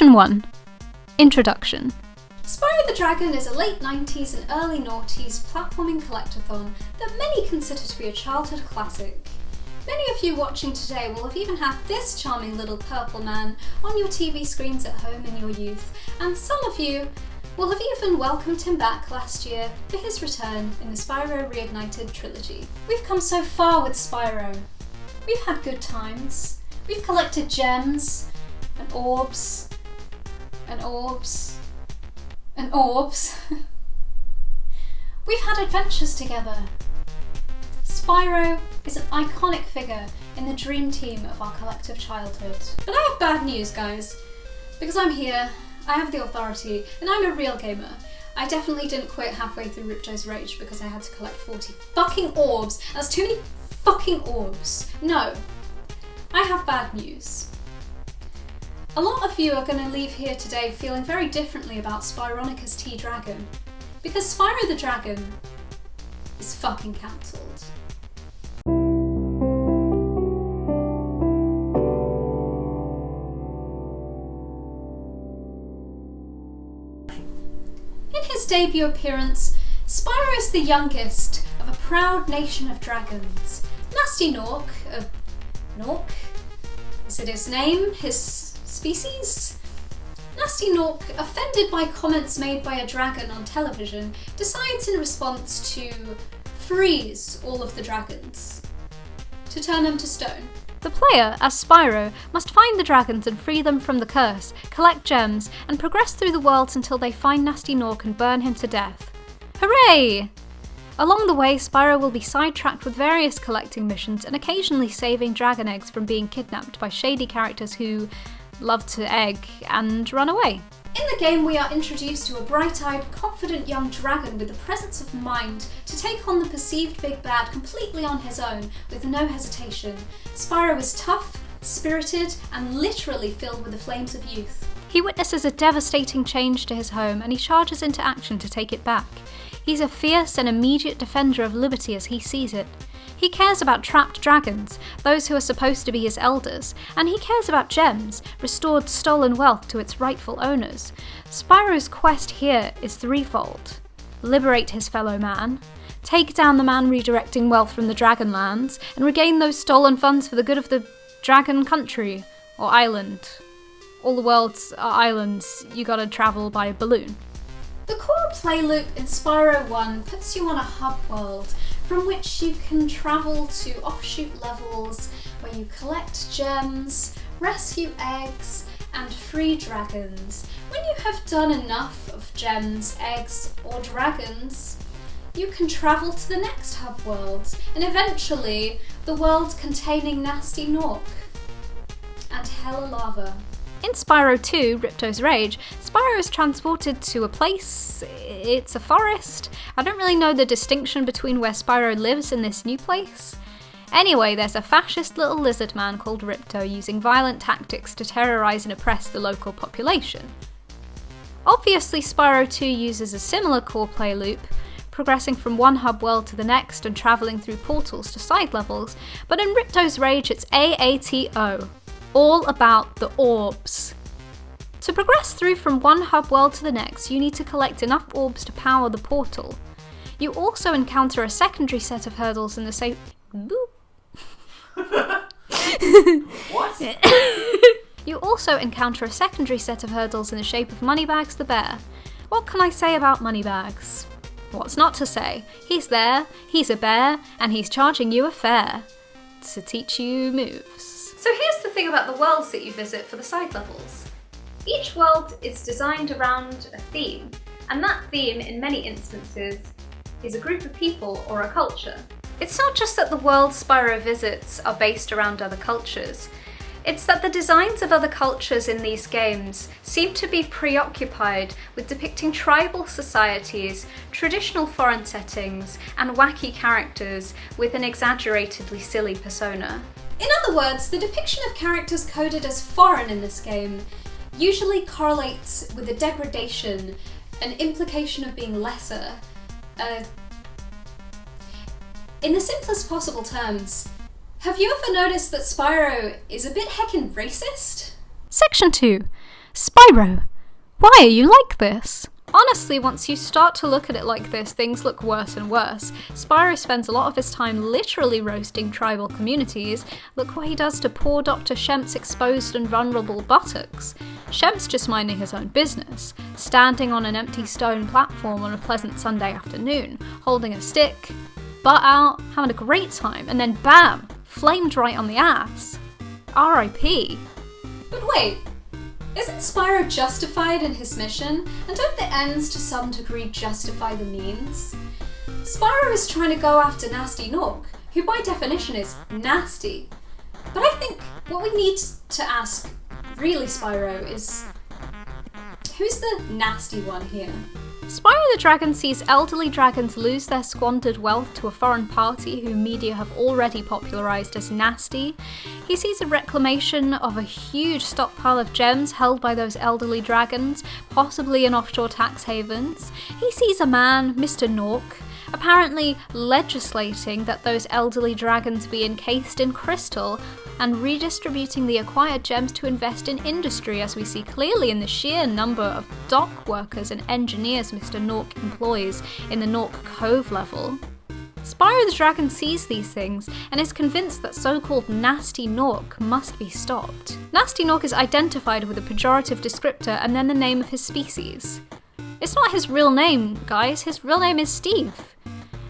Section 1. Introduction. Spyro the Dragon is a late 90s and early noughties platforming collectathon that many consider to be a childhood classic. Many of you watching today will have even had this charming little purple man on your TV screens at home in your youth, and some of you will have even welcomed him back last year for his return in the Spyro Reignited trilogy. We've come so far with Spyro. We've had good times. We've collected gems, and orbs, and orbs, and orbs. We've had adventures together. Spyro is an iconic figure in the dream team of our collective childhood. But I have bad news, guys. Because I'm here, I have the authority, and I'm a real gamer. I definitely didn't quit halfway through Ripto's Rage because I had to collect 40 fucking orbs. That's too many fucking orbs. No. I have bad news. A lot of you are going to leave here today feeling very differently about Spyronica's T-Dragon, because Spyro the Dragon is fucking cancelled. In his debut appearance, Spyro is the youngest of a proud nation of dragons. Nasty Nork, Nork? Is it his name? His species? Nasty Nork, offended by comments made by a dragon on television, decides in response to freeze all of the dragons, to turn them to stone. The player, as Spyro, must find the dragons and free them from the curse, collect gems, and progress through the worlds until they find Nasty Nork and burn him to death. Hooray! Along the way, Spyro will be sidetracked with various collecting missions and occasionally saving dragon eggs from being kidnapped by shady characters who love to egg and run away. In the game, we are introduced to a bright-eyed, confident young dragon with the presence of mind to take on the perceived big bad completely on his own, with no hesitation. Spyro is tough, spirited, and literally filled with the flames of youth. He witnesses a devastating change to his home and he charges into action to take it back. He's a fierce and immediate defender of liberty as he sees it. He cares about trapped dragons, those who are supposed to be his elders, and he cares about gems, restored stolen wealth to its rightful owners. Spyro's quest here is threefold. Liberate his fellow man, take down the man redirecting wealth from the Dragonlands, and regain those stolen funds for the good of the Dragon Country, or island. All the worlds are islands, you gotta travel by balloon. The core play loop in Spyro 1 puts you on a hub world, from which you can travel to offshoot levels where you collect gems, rescue eggs, and free dragons. When you have done enough of gems, eggs, or dragons, you can travel to the next hub world, and eventually the world containing Nasty Nork and Hella Lava. In Spyro 2, Ripto's Rage, Spyro is transported to a place. It's a forest. I don't really know the distinction between where Spyro lives in this new place. Anyway, there's a fascist little lizard man called Ripto using violent tactics to terrorise and oppress the local population. Obviously, Spyro 2 uses a similar core play loop, progressing from one hub world to the next and travelling through portals to side levels, but in Ripto's Rage it's AATO. All about the orbs. To progress through from one hub world to the next, you need to collect enough orbs to power the portal. You also encounter a secondary set of hurdles in the same... What? You also encounter a secondary set of hurdles in the shape of Moneybags the bear. What can I say about Moneybags? What's not to say? He's there, he's a bear, and he's charging you a fare to teach you moves. So here's the thing about the worlds that you visit for the side levels. Each world is designed around a theme, and that theme, in many instances, is a group of people or a culture. It's not just that the worlds Spyro visits are based around other cultures, it's that the designs of other cultures in these games seem to be preoccupied with depicting tribal societies, traditional foreign settings, and wacky characters with an exaggeratedly silly persona. In other words, the depiction of characters coded as foreign in this game usually correlates with a degradation, an implication of being lesser. In the simplest possible terms, have you ever noticed that Spyro is a bit heckin' racist? Section 2. Spyro, why are you like this? Honestly, once you start to look at it like this, things look worse and worse. Spyro spends a lot of his time literally roasting tribal communities. Look what he does to poor Dr. Shemp's exposed and vulnerable buttocks. Shemp's just minding his own business, standing on an empty stone platform on a pleasant Sunday afternoon, holding a stick, butt out, having a great time, and then bam! Flamed right on the ass. R.I.P. But wait, isn't Spyro justified in his mission? And don't the ends to some degree justify the means? Spyro is trying to go after Nasty Nork, who by definition is nasty. But I think what we need to ask, really, Spyro, is who's the nasty one here? Spyro the Dragon sees elderly dragons lose their squandered wealth to a foreign party who media have already popularised as nasty. He sees a reclamation of a huge stockpile of gems held by those elderly dragons, possibly in offshore tax havens. He sees a man, Mr. Nork, apparently legislating that those elderly dragons be encased in crystal and redistributing the acquired gems to invest in industry, as we see clearly in the sheer number of dock workers and engineers Mr. Nork employs in the Nork Cove level. Spyro the Dragon sees these things and is convinced that so-called Nasty Nork must be stopped. Nasty Nork is identified with a pejorative descriptor and then the name of his species. It's not his real name, guys, his real name is Steve.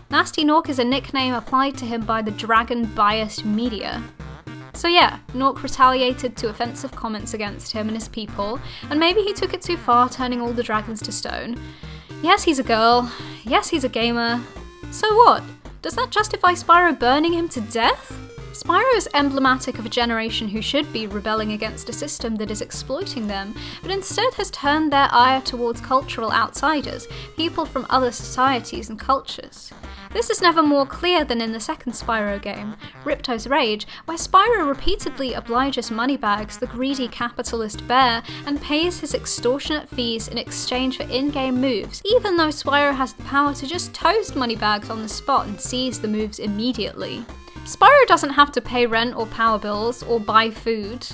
Nasty Nork is a nickname applied to him by the dragon-biased media. So yeah, Nork retaliated to offensive comments against him and his people, and maybe he took it too far, turning all the dragons to stone. Yes, he's a girl. Yes, he's a gamer. So what? Does that justify Spyro burning him to death? Spyro is emblematic of a generation who should be rebelling against a system that is exploiting them, but instead has turned their ire towards cultural outsiders, people from other societies and cultures. This is never more clear than in the second Spyro game, Ripto's Rage, where Spyro repeatedly obliges Moneybags, the greedy capitalist bear, and pays his extortionate fees in exchange for in-game moves, even though Spyro has the power to just toast Moneybags on the spot and seize the moves immediately. Spyro doesn't have to pay rent or power bills or buy food.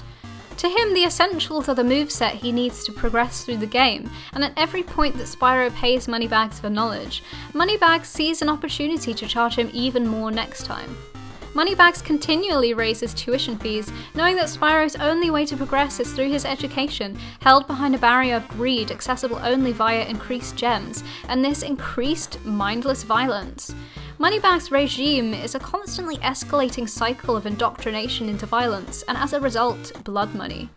To him, the essentials are the moveset he needs to progress through the game, and at every point that Spyro pays Moneybags for knowledge, Moneybags sees an opportunity to charge him even more next time. Moneybags continually raises tuition fees, knowing that Spyro's only way to progress is through his education, held behind a barrier of greed accessible only via increased gems, and this increased mindless violence. Moneybags' regime is a constantly escalating cycle of indoctrination into violence, and as a result, blood money.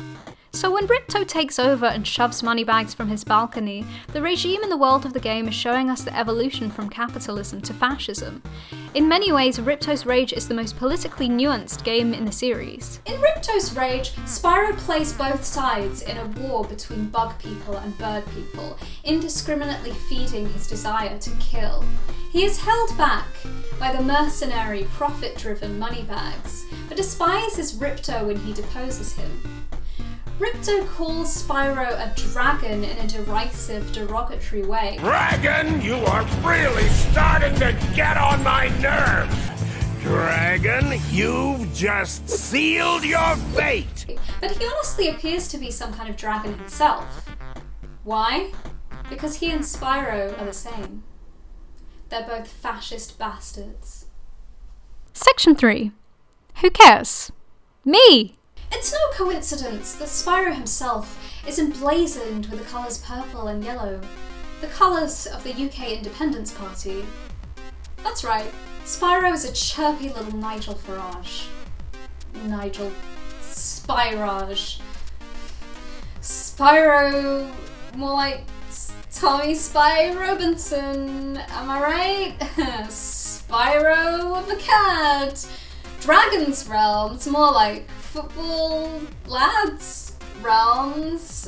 So when Ripto takes over and shoves Moneybags from his balcony, the regime in the world of the game is showing us the evolution from capitalism to fascism. In many ways, Ripto's Rage is the most politically nuanced game in the series. In Ripto's Rage, Spyro plays both sides in a war between bug people and bird people, indiscriminately feeding his desire to kill. He is held back by the mercenary, profit-driven Moneybags, but despises Ripto when he deposes him. Ripto calls Spyro a dragon in a derisive, derogatory way. Dragon, you are really starting to get on my nerves! Dragon, you've just sealed your fate! But he honestly appears to be some kind of dragon himself. Why? Because he and Spyro are the same. They're both fascist bastards. Section 3. Who cares? Me! It's no coincidence that Spyro himself is emblazoned with the colours purple and yellow, the colours of the UK Independence Party. That's right, Spyro is a chirpy little Nigel Farage. Nigel Spyrage. Spyro, more like Tommy Spy Robinson, am I right? Spyro of a cat. Dragon's Realm, it's more like football lads realms.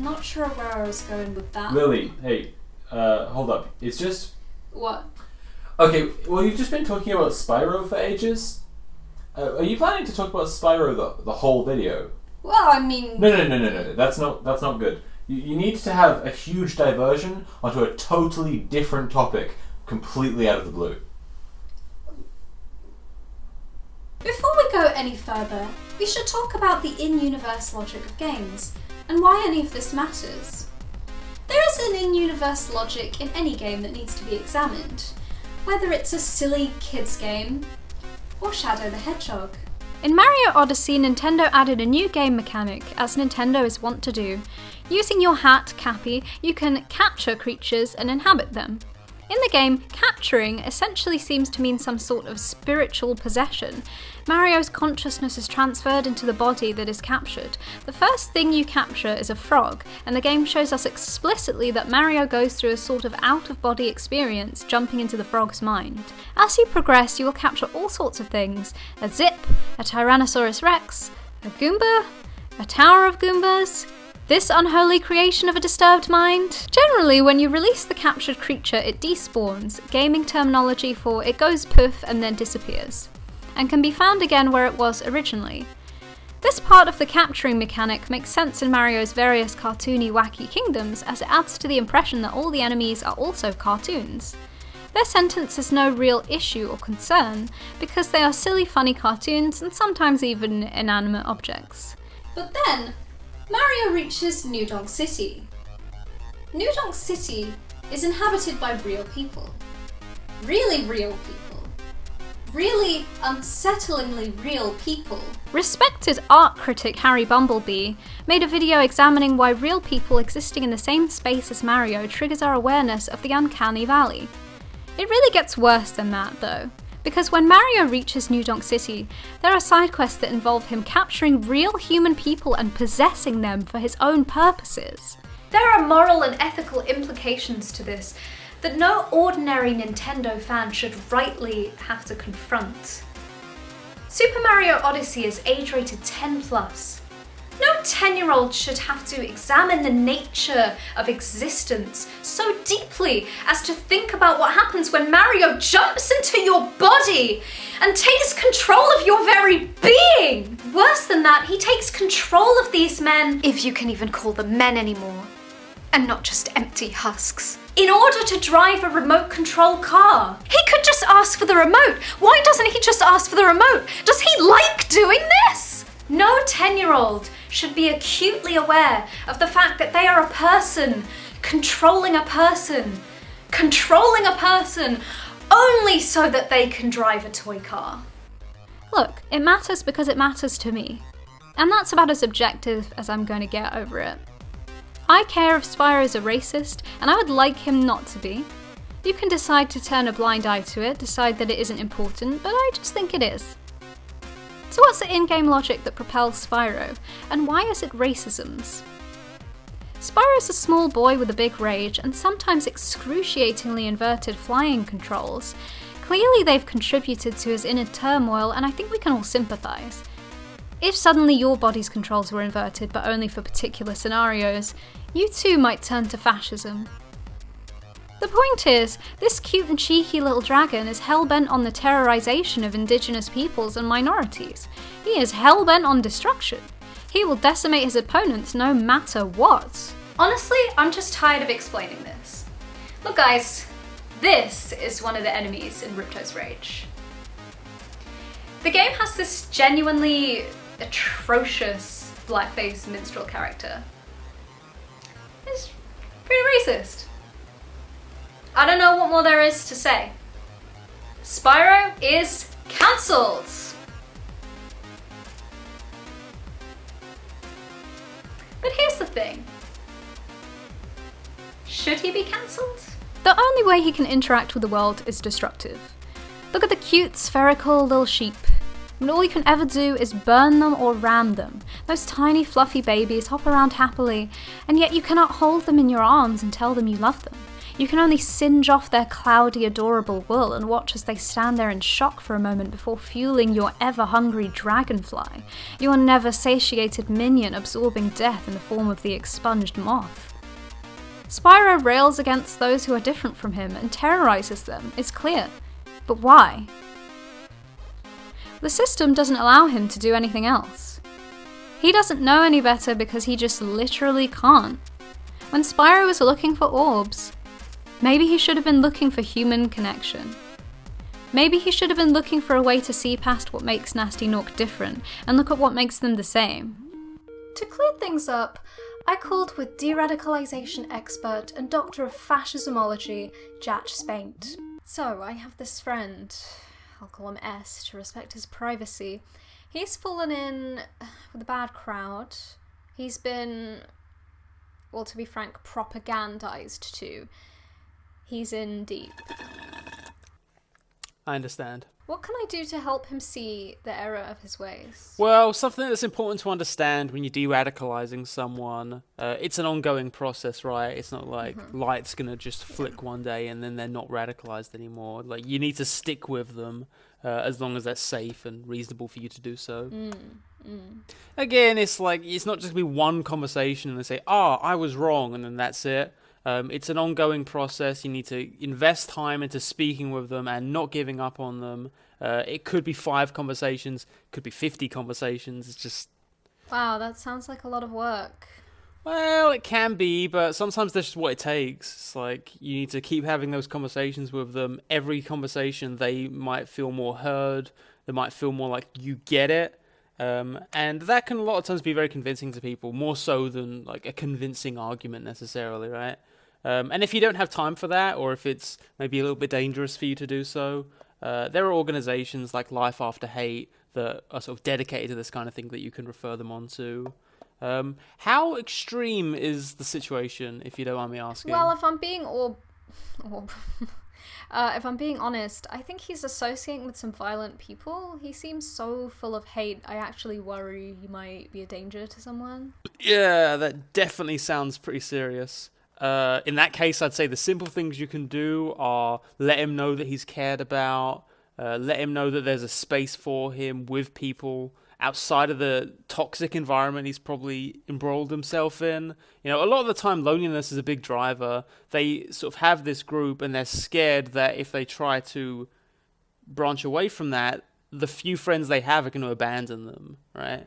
Not sure where I was going with that. Lily, hey, hold up. It's just... What? Okay, well, you've just been talking about Spyro for ages. Are you planning to talk about Spyro the whole video? Well, I mean... No. That's not good. You need to have a huge diversion onto a totally different topic, completely out of the blue. Before we go any further, we should talk about the in-universe logic of games. and why any of this matters. There is an in-universe logic in any game that needs to be examined, whether it's a silly kids game or Shadow the Hedgehog. In Mario Odyssey, Nintendo added a new game mechanic, as Nintendo is wont to do. Using your hat, Cappy, you can capture creatures and inhabit them. In the game, capturing essentially seems to mean some sort of spiritual possession. Mario's consciousness is transferred into the body that is captured. The first thing you capture is a frog, and the game shows us explicitly that Mario goes through a sort of out-of-body experience, jumping into the frog's mind. As you progress, you will capture all sorts of things: a Zip, a Tyrannosaurus Rex, a Goomba, a Tower of Goombas, this unholy creation of a disturbed mind. Generally, when you release the captured creature, it despawns, gaming terminology for it goes poof and then disappears, and can be found again where it was originally. This part of the capturing mechanic makes sense in Mario's various cartoony wacky kingdoms, as it adds to the impression that all the enemies are also cartoons. Their sentence is no real issue or concern, because they are silly funny cartoons and sometimes even inanimate objects. But then, Mario reaches New Donk City. New Donk City is inhabited by real people. Really real people. Really unsettlingly real people. Respected art critic Harry Bumblebee made a video examining why real people existing in the same space as Mario triggers our awareness of the uncanny valley. It really gets worse than that, though, because when Mario reaches New Donk City, there are side quests that involve him capturing real human people and possessing them for his own purposes. There are moral and ethical implications to this that no ordinary Nintendo fan should rightly have to confront. Super Mario Odyssey is age-rated 10+. No 10-year-old should have to examine the nature of existence so deeply as to think about what happens when Mario jumps into your body and takes control of your very being! Worse than that, he takes control of these men, if you can even call them men anymore, and not just empty husks, in order to drive a remote control car. He could just ask for the remote. Why doesn't he just ask for the remote? Does he like doing this? No 10-year-old should be acutely aware of the fact that they are a person, controlling a person only so that they can drive a toy car. Look, it matters because it matters to me. And that's about as objective as I'm going to get over it. I care if Spyro is a racist, and I would like him not to be. You can decide to turn a blind eye to it, decide that it isn't important, but I just think it is. So what's the in-game logic that propels Spyro, and why is it racisms? Spyro's a small boy with a big rage and sometimes excruciatingly inverted flying controls. Clearly they've contributed to his inner turmoil, and I think we can all sympathise. If suddenly your body's controls were inverted but only for particular scenarios, you too might turn to fascism. The point is, this cute and cheeky little dragon is hell-bent on the terrorization of indigenous peoples and minorities. He is hell-bent on destruction. He will decimate his opponents no matter what. Honestly, I'm just tired of explaining this. Look guys, this is one of the enemies in Ripto's Rage. The game has this genuinely atrocious blackface minstrel character. It's pretty racist. I don't know what more there is to say. Spyro is cancelled! But here's the thing. Should he be cancelled? The only way he can interact with the world is destructive. Look at the cute, spherical little sheep. And all you can ever do is burn them or ram them. Those tiny fluffy babies hop around happily, and yet you cannot hold them in your arms and tell them you love them. You can only singe off their cloudy, adorable wool and watch as they stand there in shock for a moment before fueling your ever-hungry dragonfly, your never-satiated minion absorbing death in the form of the expunged moth. Spyro rails against those who are different from him and terrorizes them, it's clear. But why? The system doesn't allow him to do anything else. He doesn't know any better because he just literally can't. When Spyro was looking for orbs, maybe he should have been looking for human connection. Maybe he should have been looking for a way to see past what makes Nasty Nork different and look at what makes them the same. To clear things up, I called with de-radicalisation expert and doctor of fascismology, Jatch Spaint. So, I have this friend, I'll call him S to respect his privacy. He's fallen in with a bad crowd. He's been, well, to be frank, propagandized to. He's in deep. I understand. What can I do to help him see the error of his ways? Well, something that's important to understand when you're de-radicalizing someone, it's an ongoing process, right? It's not like light's gonna just flick one day and then they're not radicalized anymore. Like, you need to stick with them as long as that's safe and reasonable for you to do so. Again, it's like, it's not just gonna be one conversation and they say, I was wrong, and then that's it. It's an ongoing process. You need to invest time into speaking with them and not giving up on them. It could be 5 conversations, could be 50 conversations. It's just... Wow, that sounds like a lot of work. Well, it can be, but sometimes that's just what it takes. It's like, you need to keep having those conversations with them. Every conversation, they might feel more heard. They might feel more like you get it. And that can a lot of times be very convincing to people, more so than like a convincing argument necessarily, right? And if you don't have time for that, or if it's maybe a little bit dangerous for you to do so, there are organizations like Life After Hate that are sort of dedicated to this kind of thing that you can refer them on to. How extreme is the situation, if you don't mind me asking? Well, if I'm being if I'm being honest, I think he's associating with some violent people. He seems so full of hate, I actually worry he might be a danger to someone. Yeah, that definitely sounds pretty serious. In that case, I'd say the simple things you can do are let him know that he's cared about, let him know that there's a space for him with people outside of the toxic environment he's probably embroiled himself in. You know, a lot of the time, loneliness is a big driver. They sort of have this group and they're scared that if they try to branch away from that, the few friends they have are going to abandon them, right?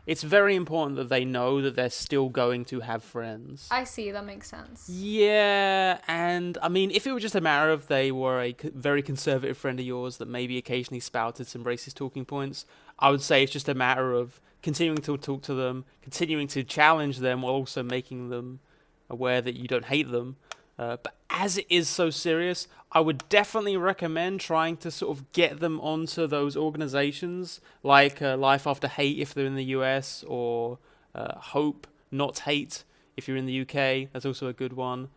It's very important that they know that they're still going to have friends. I see, that makes sense. Yeah, and I mean, if it were just a matter of they were a very conservative friend of yours that maybe occasionally spouted some racist talking points, I would say it's just a matter of continuing to talk to them, continuing to challenge them while also making them aware that you don't hate them. But as it is so serious, I would definitely recommend trying to sort of get them onto those organizations like Life After Hate if they're in the US, or Hope Not Hate if you're in the UK. That's also a good one.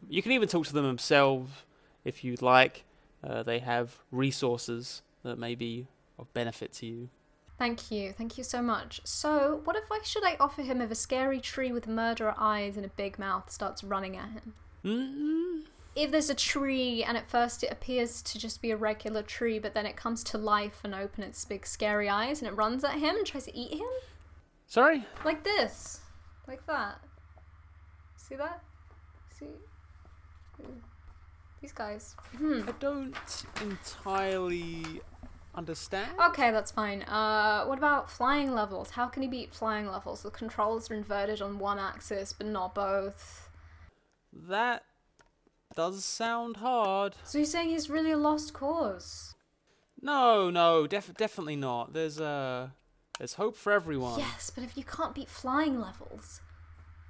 You can even talk to them themselves if you'd like. They have resources that may be of benefit to you. Thank you so much. So, what advice should I offer him if a scary tree with murderer eyes and a big mouth starts running at him? If there's a tree and at first it appears to just be a regular tree, but then it comes to life and opens its big scary eyes and it runs at him and tries to eat him? Sorry? Like this. Like that. See that? See? These guys. I don't entirely understand. Okay, that's fine. What about flying levels? How can he beat flying levels? The controls are inverted on one axis, but not both. That does sound hard. So you're saying he's really a lost cause? No, definitely not. There's hope for everyone. Yes, but if you can't beat flying levels...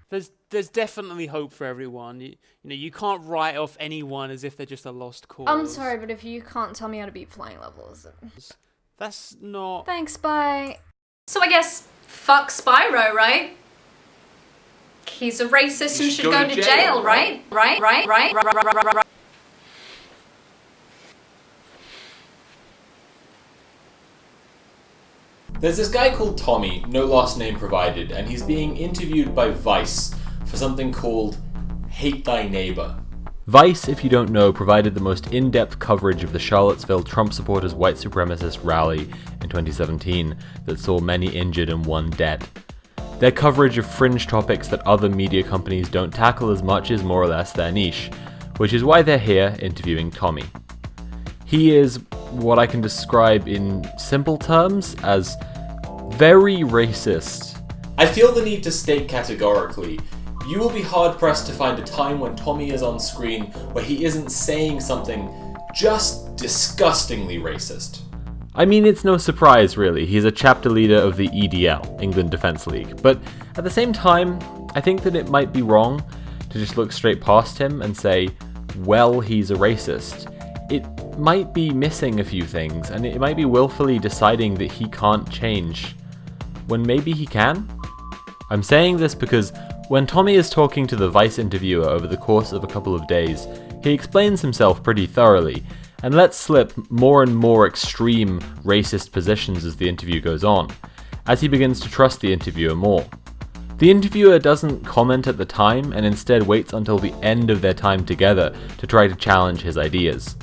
There's definitely hope for everyone. You know, you can't write off anyone as if they're just a lost cause. I'm sorry, but if you can't tell me how to beat flying levels... That's not... Thanks, bye. So I guess, fuck Spyro, right? He's a racist and should go to jail, right? Right. There's this guy called Tommy, no last name provided, and he's being interviewed by Vice for something called Hate Thy Neighbor. Vice, if you don't know, provided the most in-depth coverage of the Charlottesville Trump supporters' white supremacist rally in 2017 that saw many injured and one dead. Their coverage of fringe topics that other media companies don't tackle as much is more or less their niche, which is why they're here interviewing Tommy. He is what I can describe in simple terms as very racist. I feel the need to state categorically, you will be hard-pressed to find a time when Tommy is on screen where he isn't saying something just disgustingly racist. I mean, it's no surprise really, he's a chapter leader of the EDL, England Defence League, but at the same time, I think that it might be wrong to just look straight past him and say, well, he's a racist. It might be missing a few things, and it might be willfully deciding that he can't change, when maybe he can? I'm saying this because when Tommy is talking to the Vice interviewer over the course of a couple of days, he explains himself pretty thoroughly, and lets slip more and more extreme racist positions as the interview goes on, as he begins to trust the interviewer more. The interviewer doesn't comment at the time, and instead waits until the end of their time together to try to challenge his ideas.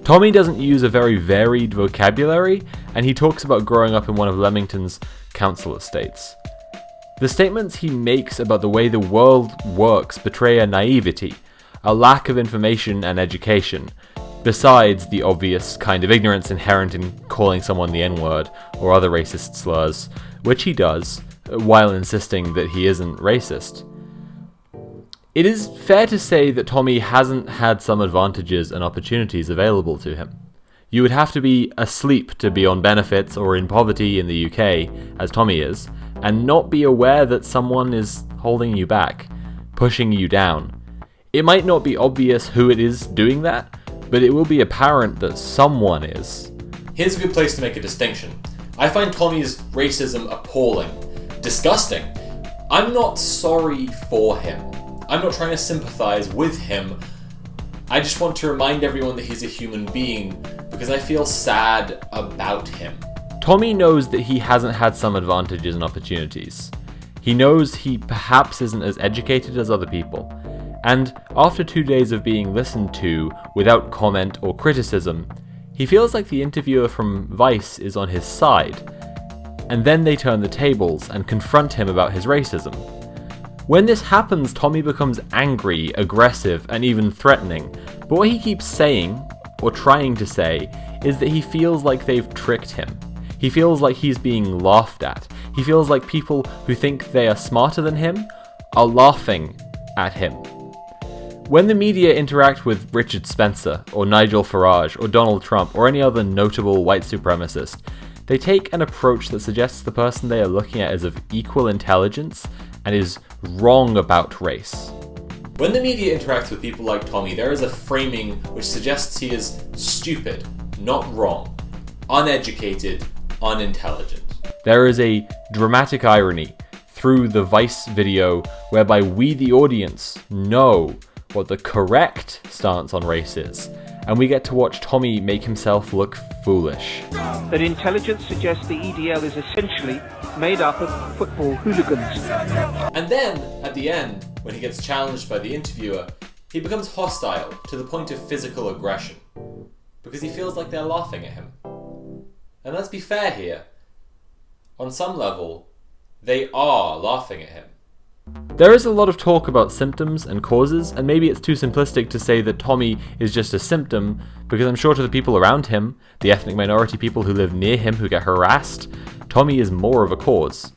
Tommy doesn't use a very varied vocabulary, and he talks about growing up in one of Leamington's council estates. The statements he makes about the way the world works betray a naivety, a lack of information and education, besides the obvious kind of ignorance inherent in calling someone the N-word or other racist slurs, which he does, while insisting that he isn't racist. It is fair to say that Tommy hasn't had some advantages and opportunities available to him. You would have to be asleep to be on benefits or in poverty in the UK, as Tommy is, and not be aware that someone is holding you back, pushing you down. It might not be obvious who it is doing that, but it will be apparent that someone is. Here's a good place to make a distinction. I find Tommy's racism appalling, disgusting. I'm not sorry for him. I'm not trying to sympathize with him. I just want to remind everyone that he's a human being because I feel sad about him. Tommy knows that he hasn't had some advantages and opportunities. He knows he perhaps isn't as educated as other people. And after 2 days of being listened to without comment or criticism, he feels like the interviewer from Vice is on his side. And then they turn the tables and confront him about his racism. When this happens, Tommy becomes angry, aggressive, and even threatening, but what he keeps saying, or trying to say, is that he feels like they've tricked him. He feels like he's being laughed at. He feels like people who think they are smarter than him are laughing at him. When the media interact with Richard Spencer, or Nigel Farage, or Donald Trump, or any other notable white supremacist, they take an approach that suggests the person they are looking at is of equal intelligence and is wrong about race. When the media interacts with people like Tommy, there is a framing which suggests he is stupid, not wrong, uneducated, unintelligent. There is a dramatic irony through the Vice video whereby we, the audience, know what the correct stance on race is, and we get to watch Tommy make himself look foolish. That intelligence suggests the EDL is essentially made up of football hooligans. And then, at the end, when he gets challenged by the interviewer, he becomes hostile to the point of physical aggression, because he feels like they're laughing at him. And let's be fair here. On some level, they are laughing at him. There is a lot of talk about symptoms and causes, and maybe it's too simplistic to say that Tommy is just a symptom, because I'm sure to the people around him, the ethnic minority people who live near him who get harassed, Tommy is more of a cause.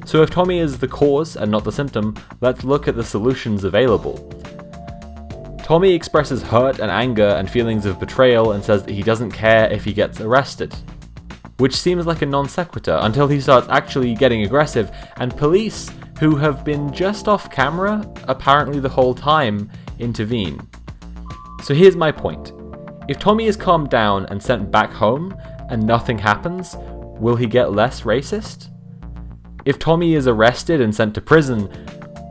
So if Tommy is the cause and not the symptom, let's look at the solutions available. Tommy expresses hurt and anger and feelings of betrayal and says that he doesn't care if he gets arrested, which seems like a non sequitur until he starts actually getting aggressive, and police, who have been just off camera apparently the whole time, intervene. So here's my point. If Tommy is calmed down and sent back home and nothing happens, will he get less racist? If Tommy is arrested and sent to prison,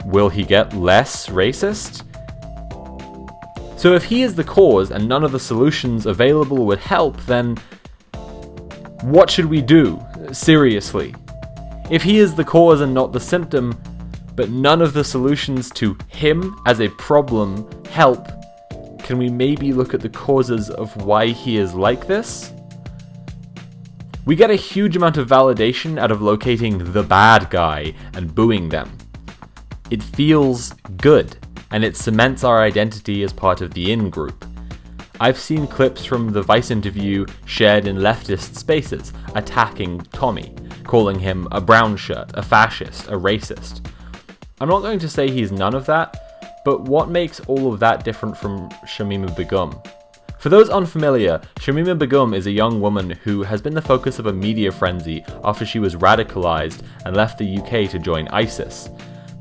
will he get less racist? So if he is the cause and none of the solutions available would help, then what should we do? Seriously. If he is the cause and not the symptom, but none of the solutions to him as a problem help, can we maybe look at the causes of why he is like this? We get a huge amount of validation out of locating the bad guy and booing them. It feels good, and it cements our identity as part of the in-group. I've seen clips from the Vice interview shared in leftist spaces attacking Tommy, calling him a brown shirt, a fascist, a racist. I'm not going to say he's none of that, but what makes all of that different from Shamima Begum? For those unfamiliar, Shamima Begum is a young woman who has been the focus of a media frenzy after she was radicalized and left the UK to join ISIS.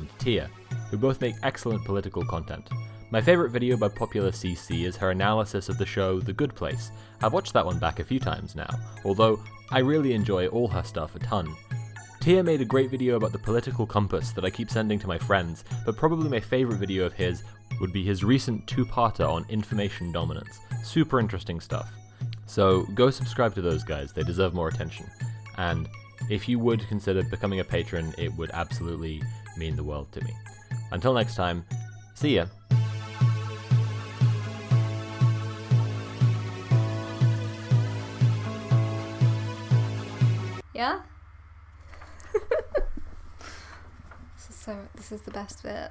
and Tia, who both make excellent political content. My favourite video by Popular CC is her analysis of the show The Good Place. I've watched that one back a few times now, although I really enjoy all her stuff a ton. Tia made a great video about the political compass that I keep sending to my friends, but probably my favourite video of his would be his recent two-parter on information dominance. Super interesting stuff. So go subscribe to those guys, they deserve more attention. And if you would consider becoming a patron, it would absolutely mean the world to me. Until next time, see ya! Yeah? This is the best bit.